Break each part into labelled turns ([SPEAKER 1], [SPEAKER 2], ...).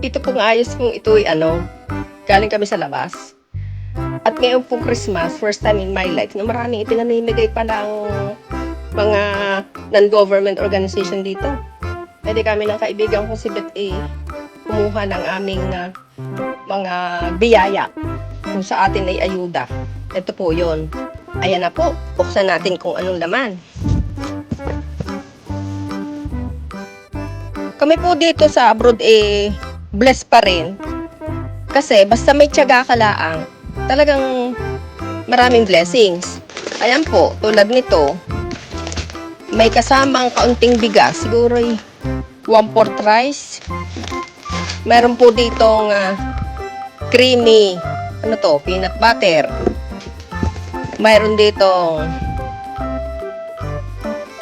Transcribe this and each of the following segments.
[SPEAKER 1] Dito pong ayos pong ito'y galing kami sa labas. At ngayon pong Christmas, first time in my life, na maraming ipinamimigay pa ng mga non-government organization dito. Pwede kami ng kaibigan ko si Beth A. kumuha ng aming mga biyaya kung sa atin ay ayuda. Ito po yon. Ayan na po. Buksan natin kung anong laman. Kami po dito sa abroad blessed pa rin. Kasi basta may tiyaga ka laang, talagang maraming blessings. Ayan po, tulad nito, may kasamang kaunting bigas, siguro 1/4 rice. Meron po ditong creamy, peanut butter. Mayroon ditong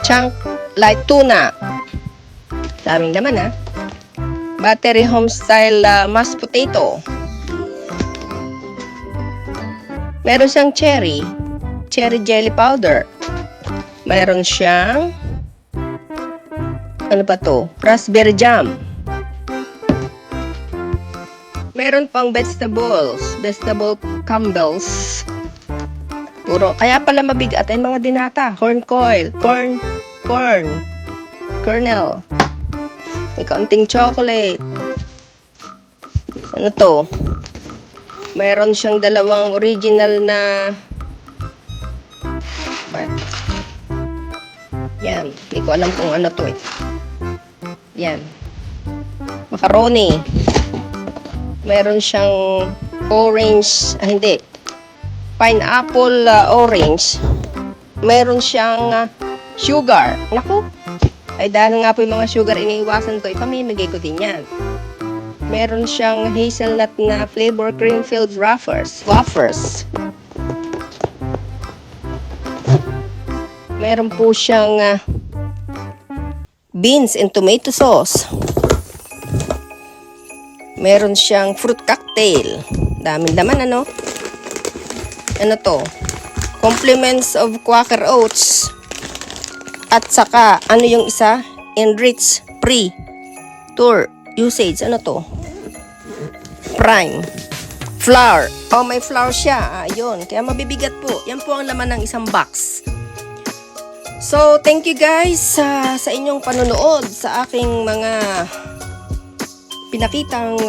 [SPEAKER 1] chunk light tuna. Daming naman Battery home style mashed potato. Meron siyang cherry jelly powder. Meron siyang raspberry jam. Meron pang vegetable crumbles. Kaya pala mabigat ay mga dinata, kernel. May kaunting chocolate. Meron siyang dalawang original na yan, hindi ko alam kung ano to yan, macaroni. Meron siyang pineapple orange. Meron siyang sugar. Naku, ay dahil nga po yung mga sugar iniiwasan ko, ipamimigay ko din yan. Meron siyang hazelnut na flavor cream-filled wafers. Meron po siyang beans and tomato sauce. Meron siyang fruit cocktail. Daming laman, compliments of Quaker Oats. At saka, yung isa? Enrich pre-tour usage. Prime. Flour. May flour siya. Ayun. Kaya mabibigat po. Yan po ang laman ng isang box. So, thank you guys sa inyong panonood sa aking mga pinakitang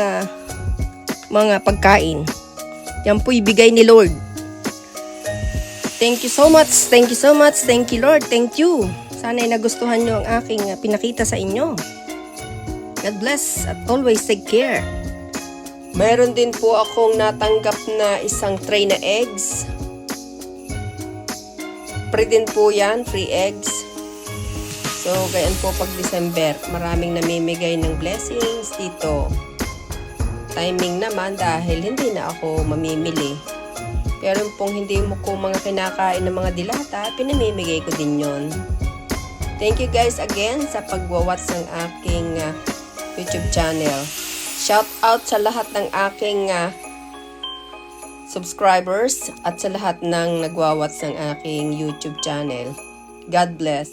[SPEAKER 1] mga pagkain. Yan po ibigay ni Lord. Thank you so much. Thank you so much. Thank you, Lord. Thank you. Sana'y nagustuhan nyo ang aking pinakita sa inyo. God bless at always take care. Meron din po akong natanggap na isang tray na eggs. Free din po yan, free eggs. So, gayon po pag December, maraming namimigay ng blessings dito. Timing naman dahil hindi na ako mamimili. Pero pong hindi mo ko mga kinakain ng mga dilata, pinamimigay ko din yon. Thank you guys again sa pagwa-watch ng aking YouTube channel. Shout out sa lahat ng aking subscribers at sa lahat ng nagwa-watch ng aking YouTube channel. God bless.